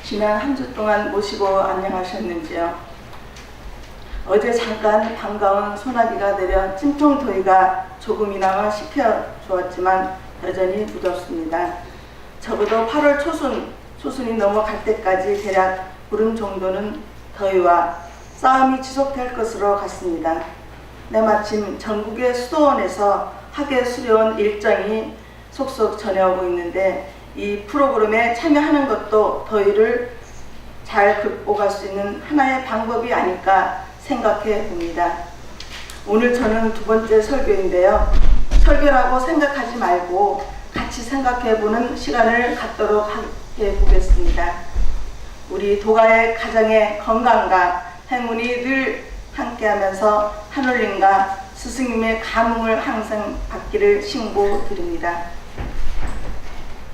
지난 한 주 동안 모시고 안녕하셨는지요? 어제 잠깐 반가운 소나기가 내려 찜통더위가 조금이나마 식혀주었지만 여전히 무덥습니다. 적어도 8월 초순이 넘어갈 때까지 대략 보름 정도는 더위와 싸움이 지속될 것으로 같습니다. 내마침 전국의 수도원에서 학예 수료원 일정이 속속 전해오고 있는데 이 프로그램에 참여하는 것도 더위를 잘 극복할 수 있는 하나의 방법이 아닐까 생각해 봅니다. 오늘 저는 두 번째 설교인데요. 설교라고 생각하지 말고 같이 생각해 보는 시간을 갖도록 해 보겠습니다. 우리 도가의 가정의 건강과 행운이 늘 함께하면서 하늘님과 스승님의 감흥을 항상 받기를 신고드립니다.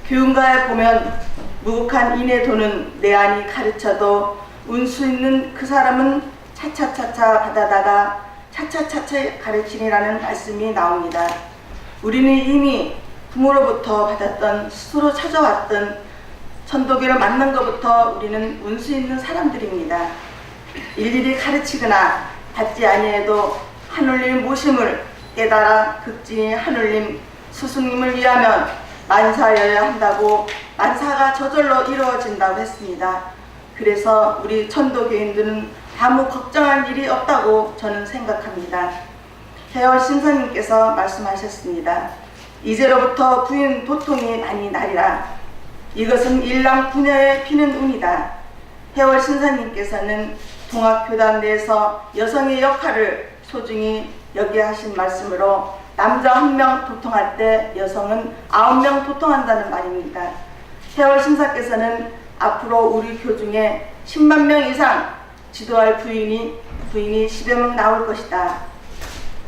교훈가에 보면 무국한 인의 도는 내 안이 가르쳐도 운수 있는 그 사람은 차차차차 받아다가 차차차차 가르치니라는 말씀이 나옵니다. 우리는 이미 부모로부터 받았던 스스로 찾아왔던 천도교를 만난 것부터 우리는 운수 있는 사람들입니다. 일일이 가르치거나 받지 아니해도 하늘님 모심을 깨달아 극진히 하늘님 스승님을 위하면 만사여야 한다고 만사가 저절로 이루어진다고 했습니다. 그래서 우리 천도교인들은 아무 걱정할 일이 없다고 저는 생각합니다. 해월 신사님께서 말씀하셨습니다. 이제로부터 부인 도통이 많이 나리라. 이것은 일남 부녀에 피는 운이다. 해월 신사님께서는 동학교단 내에서 여성의 역할을 소중히 여겨 하신 말씀으로 남자 1명 도통할 때 여성은 9명 도통한다는 말입니다. 해월 신사께서는 앞으로 우리 교중에 10만 명 이상 지도할 부인이 10여 명 나올 것이다.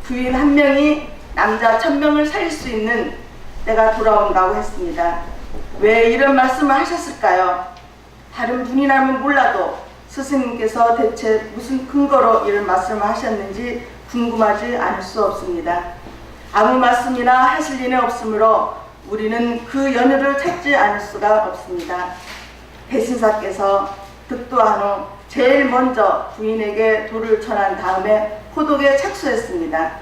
부인 1명이 남자 1000명을 살릴 수 있는 때가 돌아온다고 했습니다. 왜 이런 말씀을 하셨을까요? 다른 분이라면 몰라도 스승님께서 대체 무슨 근거로 이런 말씀을 하셨는지 궁금하지 않을 수 없습니다. 아무 말씀이나 하실 리는 없으므로 우리는 그 연유를 찾지 않을 수가 없습니다. 대신사께서 득도한 후 제일 먼저 부인에게 도를 전한 다음에 호독에 착수했습니다.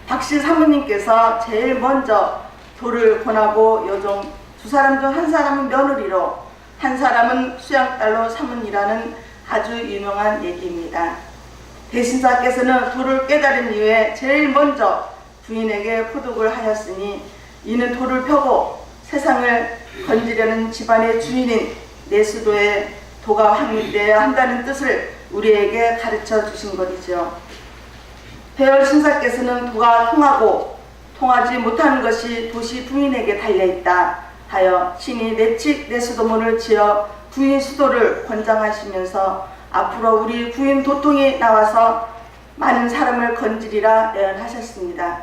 박씨 사모님께서 제일 먼저 도를 권하고 여종 두 사람 중 한 사람은 며느리로 한 사람은 수양딸로 삼은이라는 아주 유명한 얘기입니다. 대신사께서는 도를 깨달은 이후에 제일 먼저 부인에게 호독을 하였으니 이는 도를 펴고 세상을 건지려는 집안의 주인인 내수도에 도가 확립되어야 한다는 뜻을 우리에게 가르쳐 주신 것이죠. 해월 신사께서는 도가 통하고 통하지 못하는 것이 도시 부인에게 달려있다 하여 신이 내칙 내수도문을 지어 부인 수도를 권장하시면서 앞으로 우리 부인 도통이 나와서 많은 사람을 건지리라 예언하셨습니다.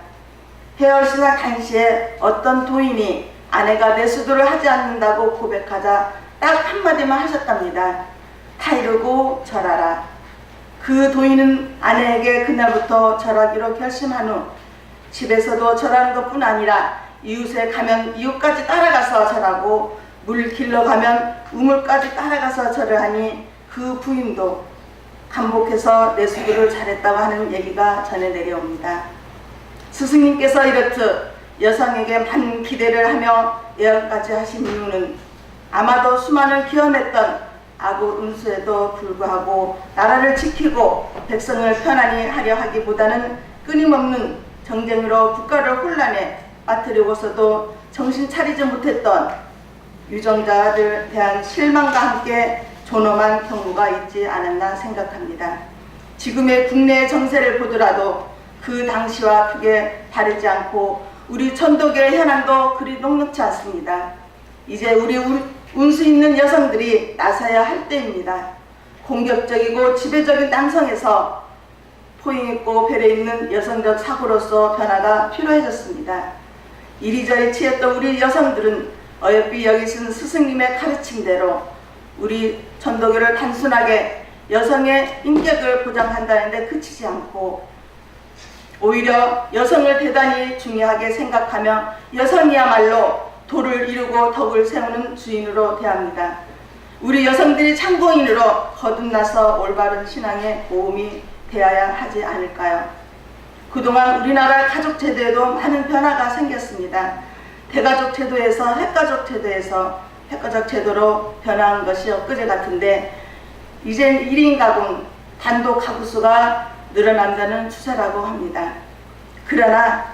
해월 신사 당시에 어떤 도인이 아내가 내수도를 하지 않는다고 고백하자 딱 한마디만 하셨답니다. 타이르고 절하라. 그 도인은 아내에게 그날부터 절하기로 결심한 후 집에서도 절하는 것뿐 아니라 이웃에 가면 이웃까지 따라가서 절하고 물 길러 가면 우물까지 따라가서 절을 하니 그 부인도 감복해서 내수도를 잘했다고 하는 얘기가 전해 내려옵니다. 스승님께서 이렇듯 여성에게 많은 기대를 하며 예언까지 하신 이유는 아마도 수많은 기험했던 아구 운수에도 불구하고 나라를 지키고 백성을 편안히 하려 하기보다는 끊임없는 정쟁으로 국가를 혼란에 빠뜨리고서도 정신 차리지 못했던 유정자들에 대한 실망과 함께 존엄한 경우가 있지 않았나 생각합니다. 지금의 국내 정세를 보더라도 그 당시와 크게 다르지 않고 우리 천도교의 현황도 그리 녹록지 않습니다. 이제 우리 운수 있는 여성들이 나서야 할 때입니다. 공격적이고 지배적인 남성에서 포용 있고 배려 있는 여성적 사고로서 변화가 필요해졌습니다. 이리저리 치였던 우리 여성들은 어여삐 여기신 스승님의 가르침대로 우리 천도교를 단순하게 여성의 인격을 보장한다는 데 그치지 않고 오히려 여성을 대단히 중요하게 생각하며 여성이야말로 도를 이루고 덕을 세우는 주인으로 대합니다. 우리 여성들이 참고인으로 거듭나서 올바른 신앙의 모험이 되어야 하지 않을까요? 그동안 우리나라 가족 제도에도 많은 변화가 생겼습니다. 대가족 제도에서 핵가족 제도에서 핵가족 제도로 변화한 것이 엊그제 같은데, 이젠 1인 가구, 단독 가구 수가 늘어난다는 추세라고 합니다. 그러나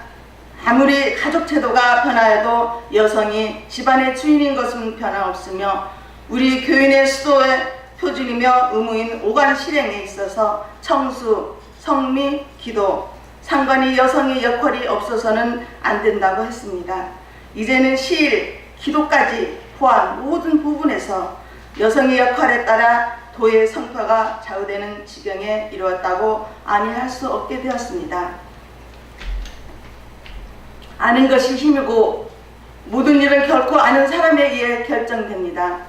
아무리 가족 제도가 변화해도 여성이 집안의 주인인 것은 변함없으며, 우리 교인의 수도의 표준이며 의무인 오간 실행에 있어서 청수, 성미, 기도, 상관이 여성의 역할이 없어서는 안 된다고 했습니다. 이제는 시일, 기도까지 포함 모든 부분에서 여성의 역할에 따라 도의 성과가 좌우되는 지경에 이르렀다고 아니할 수 없게 되었습니다. 아는 것이 힘이고 모든 일은 결코 아는 사람에 의해 결정됩니다.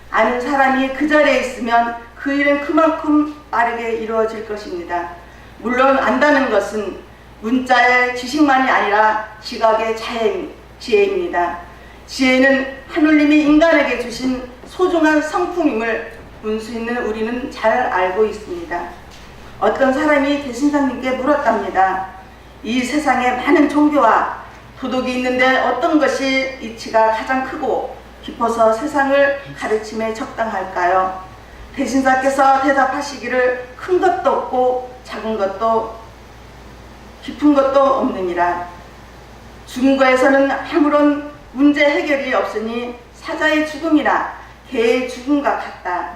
아는 사람이 그 자리에 있으면 그 일은 그만큼 빠르게 이루어질 것입니다. 물론 안다는 것은 문자의 지식만이 아니라 지각의 지혜입니다. 지혜는 하느님이 인간에게 주신 소중한 성품임을 운수 있는 우리는 잘 알고 있습니다. 어떤 사람이 대신사님께 물었답니다. 이 세상에 많은 종교와 도덕이 있는데 어떤 것이 이치가 가장 크고 깊어서 세상을 가르침에 적당할까요? 대신사께서 대답하시기를 큰 것도 없고 작은 것도 깊은 것도 없느니라. 죽은 거에서는 아무런 문제 해결이 없으니 사자의 죽음이나 개의 죽음과 같다.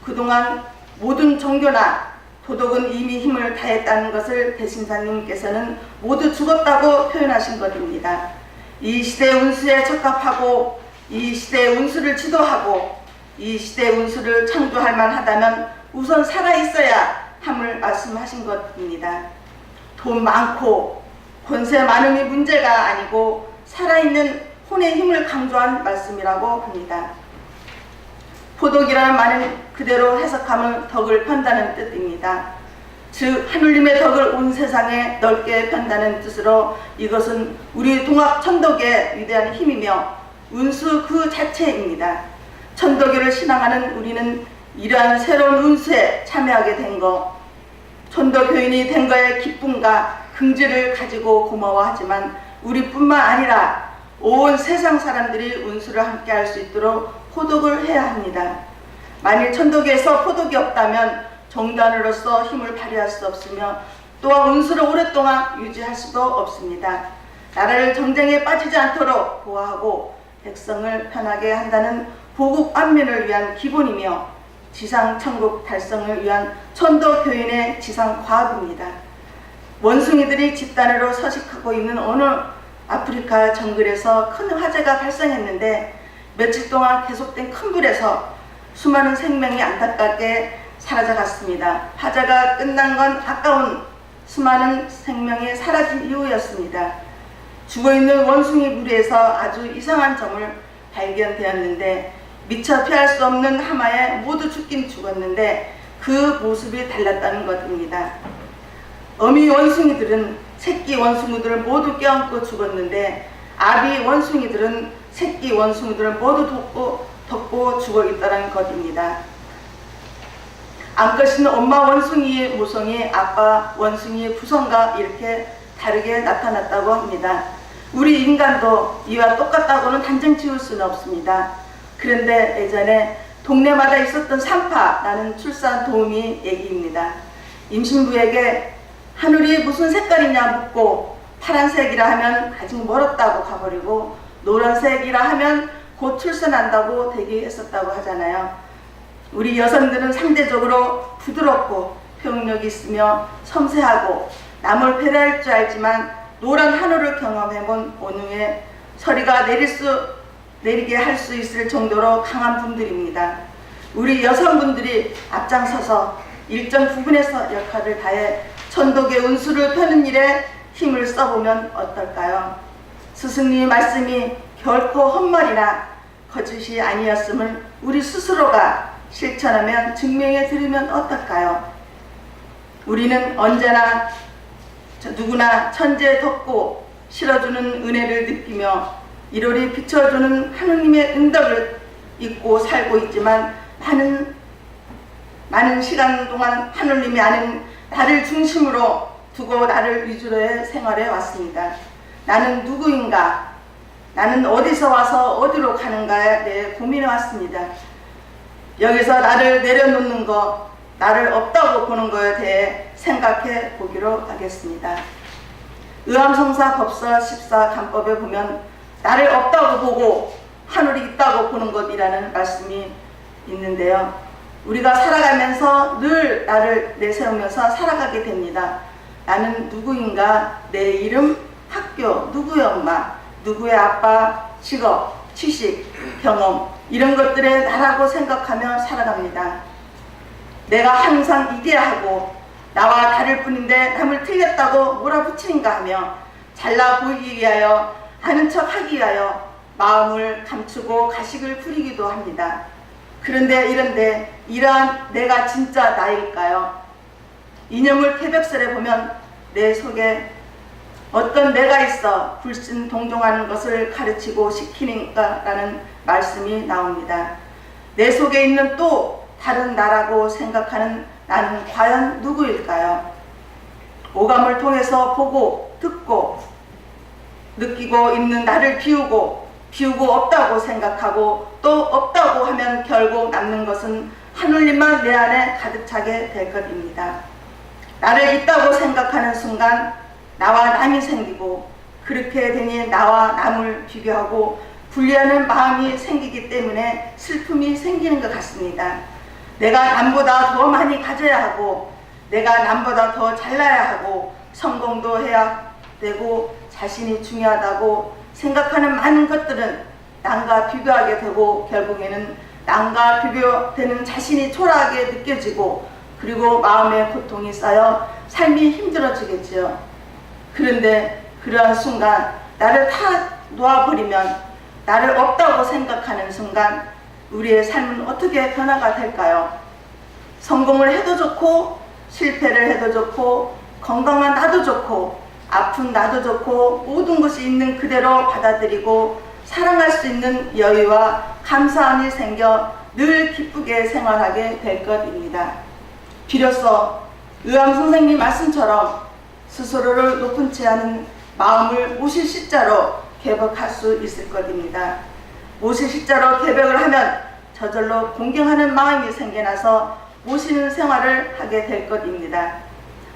그동안 모든 종교나 도덕은 이미 힘을 다했다는 것을 대신사님께서는 모두 죽었다고 표현하신 것입니다. 이 시대의 운수에 적합하고 이 시대의 운수를 지도하고 이 시대의 운수를 창조할 만하다면 우선 살아있어야 함을 말씀하신 것입니다. 돈 많고 권세 많음이 문제가 아니고 살아있는 혼의 힘을 강조한 말씀이라고 합니다. 포덕이라는 말은 그대로 해석하면 덕을 편다는 뜻입니다. 즉 하느님의 덕을 온 세상에 넓게 편다는 뜻으로 이것은 우리 동학 천덕의 위대한 힘이며 운수 그 자체입니다. 천덕교를 신앙하는 우리는 이러한 새로운 운수에 참여하게 된 것, 천덕교인이 된 거에 기쁨과 긍지를 가지고 고마워하지만 우리뿐만 아니라 온 세상 사람들이 운수를 함께 할 수 있도록 포덕을 해야 합니다. 만일 천덕에서 포덕이 없다면 종단으로서 힘을 발휘할 수 없으며 또한 운수를 오랫동안 유지할 수도 없습니다. 나라를 정쟁에 빠지지 않도록 보호하고 백성을 편하게 한다는 보국 안면을 위한 기본이며 지상 천국 달성을 위한 천도교인의 지상 과학입니다. 원숭이들이 집단으로 서식하고 있는 어느 아프리카 정글에서 큰 화재가 발생했는데 며칠 동안 계속된 큰 불에서 수많은 생명이 안타깝게 사라져갔습니다. 화재가 끝난 건 아까운 수많은 생명이 사라진 이후였습니다. 죽어있는 원숭이 무리에서 아주 이상한 점을 발견되었는데 미처 피할 수 없는 하마에 모두 죽긴 죽었는데 그 모습이 달랐다는 것입니다. 어미 원숭이들은 새끼 원숭이들을 모두 껴안고 죽었는데 아비 원숭이들은 새끼 원숭이들을 모두 덮고 죽어 있다는 것입니다. 암컷인 엄마 원숭이의 모성이 아빠 원숭이의 구성과 이렇게 다르게 나타났다고 합니다. 우리 인간도 이와 똑같다고는 단정 지을 수는 없습니다. 그런데 예전에 동네마다 있었던 산파라는 출산 도우미 얘기입니다. 임신부에게 하늘이 무슨 색깔이냐 묻고 파란색이라 하면 아직 멀었다고 가버리고 노란색이라 하면 곧 출산한다고 대기했었다고 하잖아요. 우리 여성들은 상대적으로 부드럽고 표현력이 있으며 섬세하고 남을 배려할 줄 알지만 노란 하늘을 경험해본 온후에 서리가 내리게 할 수 있을 정도로 강한 분들입니다. 우리 여성분들이 앞장서서 일정 부분에서 역할을 다해 천덕의 운수를 펴는 일에 힘을 써보면 어떨까요? 스승님의 말씀이 결코 헛말이나 거짓이 아니었음을 우리 스스로가 실천하면 증명해 드리면 어떨까요? 우리는 언제나 누구나 천재 덮고 실어주는 은혜를 느끼며 이로리 비춰주는 하느님의 은덕을 잊고 살고 있지만 많은 시간 동안 하느님이 아닌 나를 중심으로 두고 나를 위주로 해 생활해 왔습니다. 나는 누구인가? 나는 어디서 와서 어디로 가는가에 대해 고민해 왔습니다. 여기서 나를 내려놓는 거, 나를 없다고 보는 거에 대해 생각해 보기로 하겠습니다. 의암성사 법서 14 간법에 보면 나를 없다고 보고 하늘이 있다고 보는 것이라는 말씀이 있는데요. 우리가 살아가면서 늘 나를 내세우면서 살아가게 됩니다. 나는 누구인가? 내 이름, 학교, 누구의 엄마, 누구의 아빠, 직업, 지식, 경험 이런 것들에 나라고 생각하며 살아갑니다. 내가 항상 이겨야 하고 나와 다를 뿐인데 남을 틀렸다고 몰아붙이는가 하며 잘나 보이기 위하여 아는 척 하기 위하여 마음을 감추고 가식을 부리기도 합니다. 그런데 이러한 내가 진짜 나일까요? 이념을 태백설에 보면 내 속에 어떤 내가 있어 불신동종하는 것을 가르치고 시키는가라는 말씀이 나옵니다. 내 속에 있는 또 다른 나라고 생각하는 나는 과연 누구일까요? 오감을 통해서 보고 듣고 느끼고 있는 나를 비우고 없다고 생각하고 또 없다고 하면 결국 남는 것은 하늘님만 내 안에 가득 차게 될 것입니다. 나를 있다고 생각하는 순간 나와 남이 생기고 그렇게 되니 나와 남을 비교하고 분리하는 마음이 생기기 때문에 슬픔이 생기는 것 같습니다. 내가 남보다 더 많이 가져야 하고 내가 남보다 더 잘나야 하고 성공도 해야 되고 자신이 중요하다고 생각하는 많은 것들은 남과 비교하게 되고 결국에는 남과 비교되는 자신이 초라하게 느껴지고 그리고 마음의 고통이 쌓여 삶이 힘들어지겠지요. 그런데 그러한 순간 나를 다 놓아버리면 나를 없다고 생각하는 순간 우리의 삶은 어떻게 변화가 될까요? 성공을 해도 좋고 실패를 해도 좋고 건강한 나도 좋고 아픈 나도 좋고 모든 것이 있는 그대로 받아들이고 사랑할 수 있는 여유와 감사함이 생겨 늘 기쁘게 생활하게 될 것입니다. 비로소 의암 선생님 말씀처럼 스스로를 높은 채 하는 마음을 모실 십자로 개벽할 수 있을 것입니다. 모실 십자로 개벽을 하면 저절로 공경하는 마음이 생겨나서 모시는 생활을 하게 될 것입니다.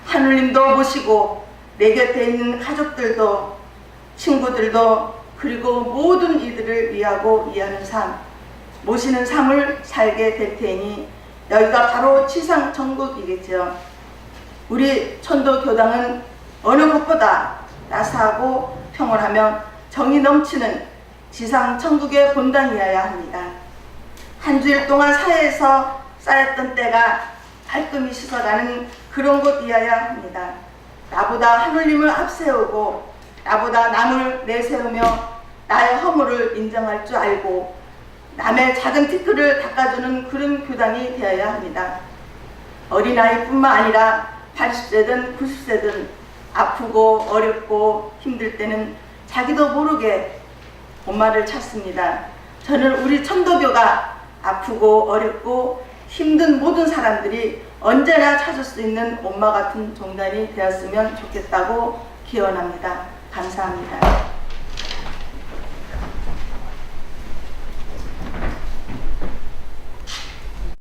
하느님도 모시고 내 곁에 있는 가족들도 친구들도 그리고 모든 이들을 위하고 위하는 삶, 모시는 삶을 살게 될 테니 여기가 바로 지상 천국이겠죠. 우리 천도교당은 어느 것보다 따스하고 평온하며 정이 넘치는 지상 천국의 본당이어야 합니다. 한 주일 동안 사회에서 쌓였던 때가 깔끔히 씻어가는 그런 곳이어야 합니다. 나보다 하느님을 앞세우고 나보다 남을 내세우며 나의 허물을 인정할 줄 알고 남의 작은 티끌을 닦아주는 그런 교당이 되어야 합니다. 어린아이뿐만 아니라 80세든 90세든 아프고 어렵고 힘들 때는 자기도 모르게 엄마를 찾습니다. 저는 우리 천도교가 아프고 어렵고 힘든 모든 사람들이 언제나 찾을 수 있는 엄마 같은 종단이 되었으면 좋겠다고 기원합니다. 감사합니다.